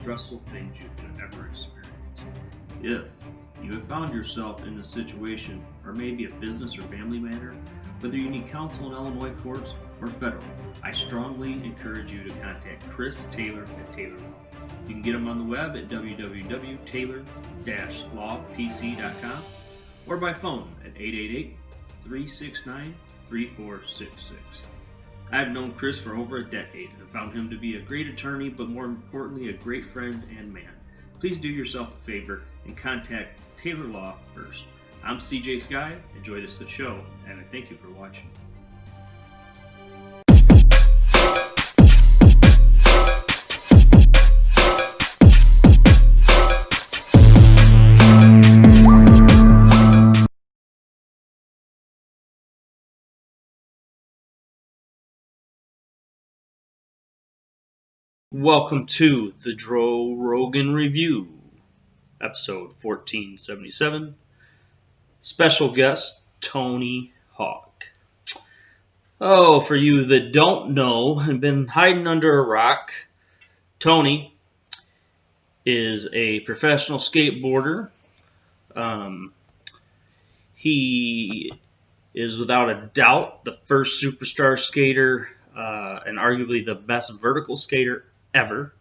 stressful things you could ever experience. If you have found yourself in a situation, or maybe a business or family matter, whether you need counsel in Illinois courts or federal, I strongly encourage you to contact Chris Taylor at Taylor Law. You can get him on the web at www.taylor-lawpc.com or by phone at 888-369-3466. I have known Chris for over a decade and found him to be a great attorney, but more importantly, a great friend and man. Please do yourself a favor and contact Taylor Law first. I'm CJ Sky. Enjoy this show, and I thank you for watching. Welcome to the Joe Rogan Review, episode 1477. Special guest, Tony Hawk. Oh, for you that don't know and been hiding under a rock, Tony is a professional skateboarder. He is without a doubt the first superstar skater and arguably the best vertical skater ever.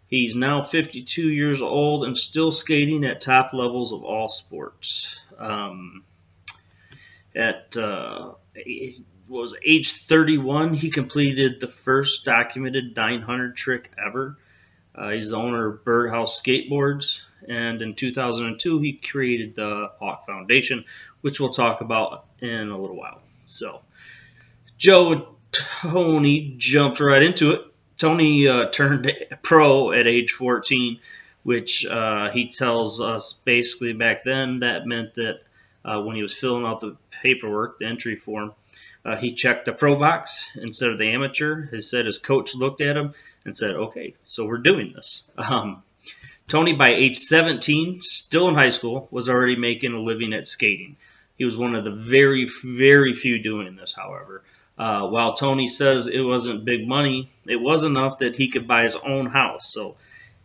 He's now 52 years old and still skating at top levels of all sports. At age 31, he completed the first documented 900 trick ever. He's the owner of Birdhouse Skateboards, and in 2002, he created the Hawk Foundation, which we'll talk about in a little while. So, Joe and Tony jumped right into it. Tony turned pro at age 14, which he tells us basically back then that meant that when he was filling out the paperwork, the entry form, he checked the pro box instead of the amateur. He said his coach looked at him and said, okay, so we're doing this. Tony, by age 17, still in high school, was already making a living at skating. He was one of the very, very few doing this, however. While Tony says it wasn't big money, it was enough that he could buy his own house. So,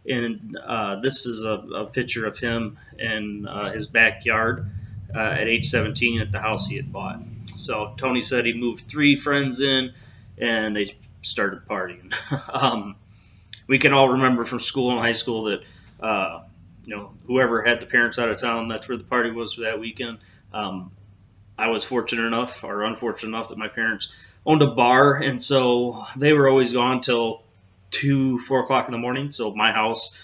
and this is a picture of him in his backyard at age 17 at the house he had bought. So Tony said he moved 3 friends in, and they started partying. We can all remember from school and high school that whoever had the parents out of town, that's where the party was for that weekend. I was fortunate enough, or unfortunate enough, that my parents owned a bar, and so they were always gone till 2, 4 o'clock in the morning. So my house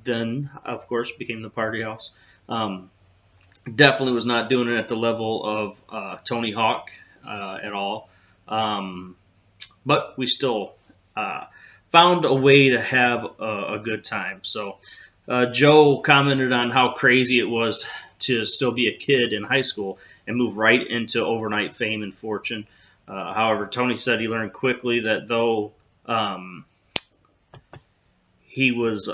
then, of course, became the party house. Definitely was not doing it at the level of Tony Hawk at all, but we still found a way to have a good time. So Joe commented on how crazy it was to still be a kid in high school and move right into overnight fame and fortune. However, Tony said he learned quickly that though he was,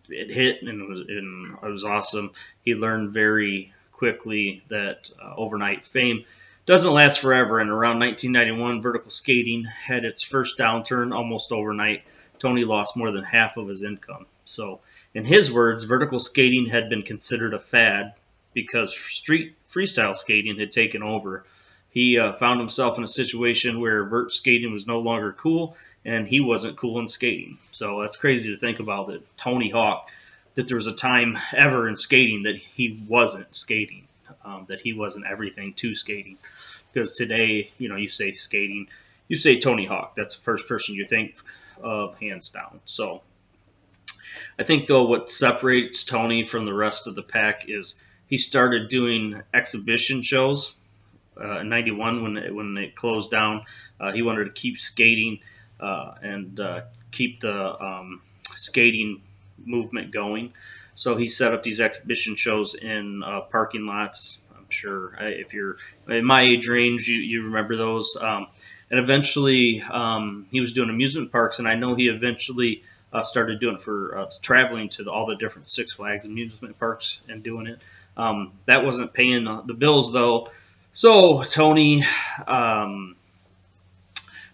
it hit and it was awesome. He learned very quickly that overnight fame doesn't last forever. And around 1991, vertical skating had its first downturn almost overnight. Tony lost more than half of his income. So, in his words, vertical skating had been considered a fad because street freestyle skating had taken over. He found himself in a situation where vert skating was no longer cool, and he wasn't cool in skating. So that's crazy to think about, that Tony Hawk, that there was a time ever in skating that he wasn't skating, that he wasn't everything to skating. Because today, you say skating, you say Tony Hawk. That's the first person you think of, hands down. So I think, though, what separates Tony from the rest of the pack is he started doing exhibition shows in 91 when it closed down. He wanted to keep skating and keep the skating movement going. So he set up these exhibition shows in parking lots. I'm sure if you're in my age range, you remember those. And eventually he was doing amusement parks, and I know he eventually started doing it for traveling to all the different Six Flags amusement parks and doing it. That wasn't paying the bills, though. So Tony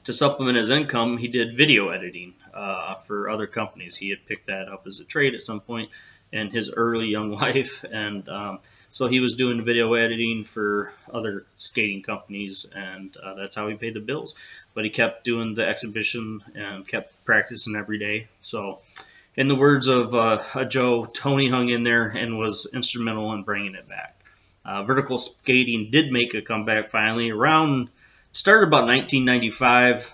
to supplement his income, he did video editing for other companies. He had picked that up as a trade at some point in his early young life, and so he was doing video editing for other skating companies, and that's how he paid the bills. But he kept doing the exhibition and kept practicing every day. So, in the words of Joe, Tony hung in there and was instrumental in bringing it back. Vertical skating did make a comeback finally started about 1995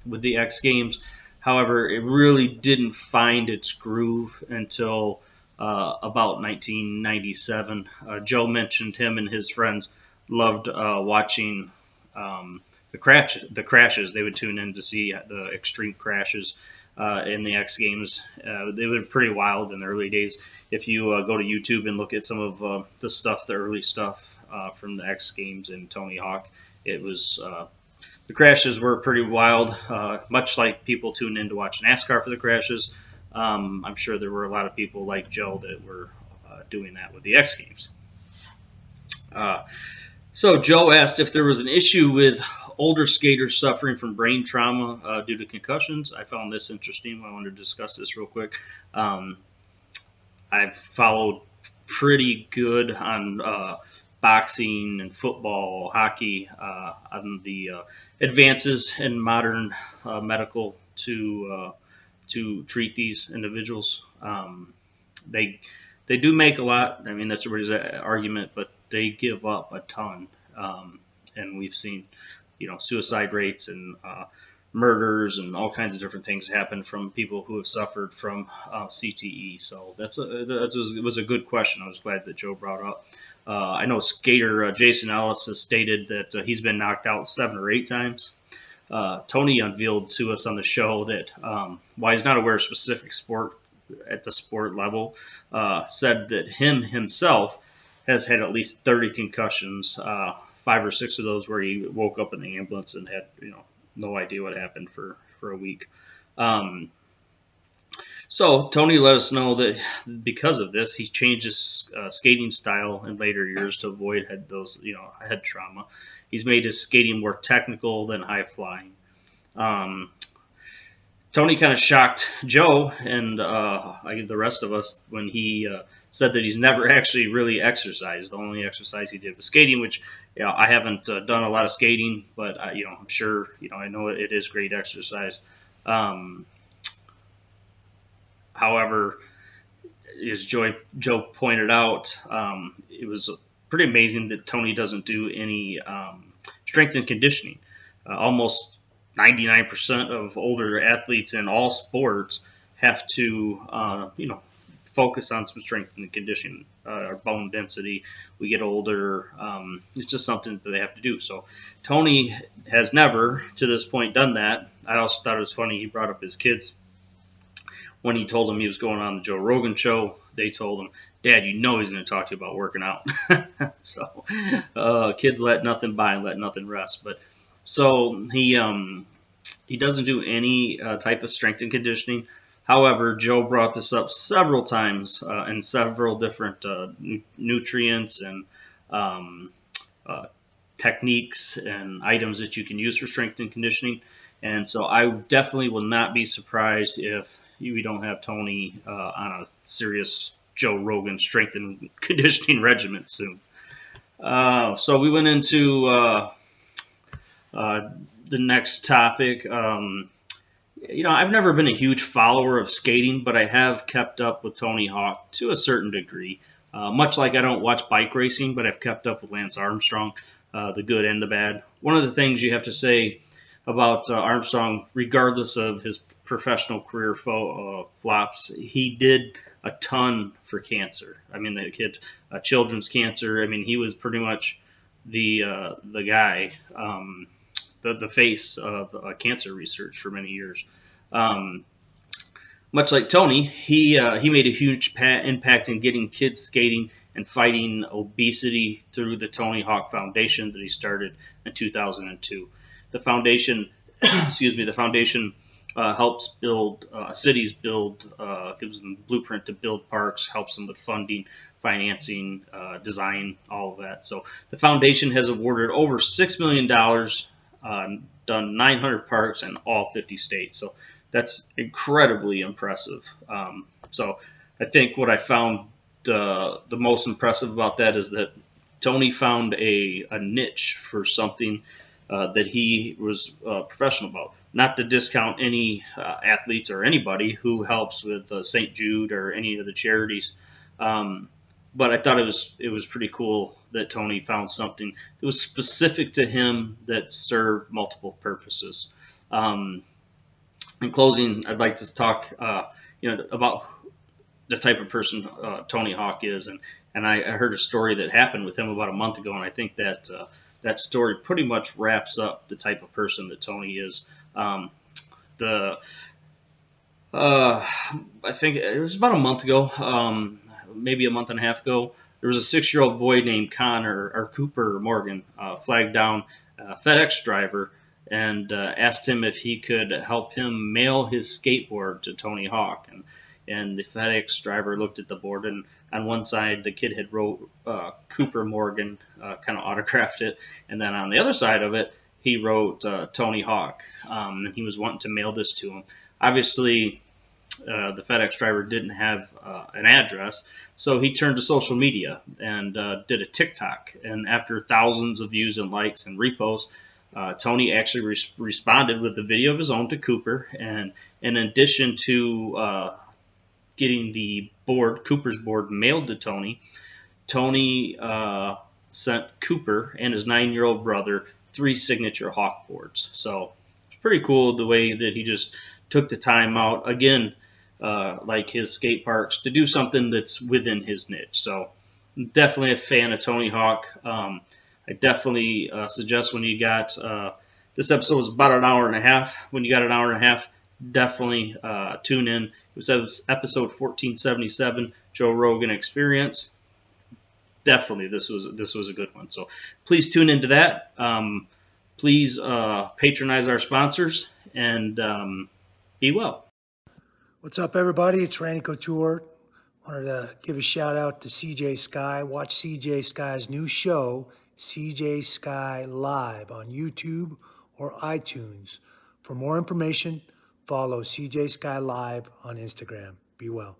with the X Games. However, it really didn't find its groove until about 1997. Joe mentioned him and his friends loved watching the crashes. They would tune in to see the extreme crashes in the X Games. They were pretty wild in the early days. If you go to YouTube and look at some of the early stuff from the X Games and Tony Hawk, it was the crashes were pretty wild. Much like people tune in to watch NASCAR for the crashes, I'm sure there were a lot of people like Joe that were doing that with the X Games. So Joe asked if there was an issue with older skaters suffering from brain trauma due to concussions. I found this interesting. I wanted to discuss this real quick. I've followed pretty good on boxing and football, hockey, on the advances in modern medical to treat these individuals. They do make a lot. I mean, that's everybody's argument, but they give up a ton. And we've seen, suicide rates and murders and all kinds of different things happen from people who have suffered from CTE. So that was a good question. I was glad that Joe brought up. I know skater Jason Ellis has stated that he's been knocked out 7 or 8 times. Tony unveiled to us on the show that while he's not aware of specific sport at the sport level, said that himself has had at least 30 concussions, 5 or 6 of those where he woke up in the ambulance and had no idea what happened for a week. So Tony let us know that because of this, he changed his skating style in later years to avoid head trauma. He's made his skating more technical than high flying. Tony kind of shocked Joe and the rest of us when he said that he's never actually really exercised. The only exercise he did was skating, which I haven't done a lot of skating, but I'm sure I know it is great exercise. However, as Joe pointed out, it was pretty amazing that Tony doesn't do any strength and conditioning. Almost 99% of older athletes in all sports have to, focus on some strength and conditioning, or bone density. We get older. It's just something that they have to do. So Tony has never, to this point, done that. I also thought it was funny he brought up his kids. When he told them he was going on the Joe Rogan show, they told him, "Dad, he's going to talk to you about working out." So kids let nothing by and let nothing rest. But so he doesn't do any type of strength and conditioning. However, Joe brought this up several times in several different nutrients and techniques and items that you can use for strength and conditioning. And so I definitely will not be surprised if we don't have Tony on a serious Joe Rogan strength and conditioning regimen soon. So we went into the next topic. I've never been a huge follower of skating, but I have kept up with Tony Hawk to a certain degree. Much like I don't watch bike racing, but I've kept up with Lance Armstrong, the good and the bad. One of the things you have to say about Armstrong, regardless of his professional career flops, he did a ton for cancer. I mean, the kid, children's cancer. I mean, he was pretty much the guy, the face of cancer research for many years. Much like Tony, he made a huge impact in getting kids skating and fighting obesity through the Tony Hawk Foundation that he started in 2002. The foundation, helps build cities, gives them blueprint to build parks, helps them with funding, financing, design, all of that. So the foundation has awarded over $6 million done 900 parks in all 50 states. So that's incredibly impressive. So I think what I found the most impressive about that is that Tony found a niche for something that he was professional about. Not to discount any athletes or anybody who helps with St. Jude or any of the charities, but I thought it was pretty cool that Tony found something that was specific to him that served multiple purposes. Um, in closing, I'd like to talk, about the type of person Tony Hawk is, and I heard a story that happened with him about a month ago, and I think that that story pretty much wraps up the type of person that Tony is. The I think it was about a month ago, maybe a month and a half ago. There was a 6-year-old boy named Connor or Cooper Morgan flagged down a FedEx driver and asked him if he could help him mail his skateboard to Tony Hawk. And the FedEx driver looked at the board, and on one side the kid had wrote Cooper Morgan, kind of autographed it, and then on the other side of it he wrote Tony Hawk, and he was wanting to mail this to him. Obviously, the FedEx driver didn't have an address, so he turned to social media and did a TikTok. And after thousands of views and likes and reposts, Tony actually responded with a video of his own to Cooper. And in addition to getting the board, Cooper's board, mailed to Tony, Tony sent Cooper and his 9-year-old brother 3 signature Hawk boards. So it's pretty cool the way that he just took the time out, again, like his skate parks, to do something that's within his niche. So definitely a fan of Tony Hawk. I definitely suggest when you got this episode was about an hour and a half. When you got an hour and a half, definitely tune in. It was episode 1477, Joe Rogan Experience. Definitely, this was a good one. So please tune into that. Please patronize our sponsors and be well. What's up, everybody? It's Randy Couture. Wanted to give a shout out to CJ Sky. Watch CJ Sky's new show, CJ Sky Live, on YouTube or iTunes. For more information, follow CJ Sky Live on Instagram. Be well.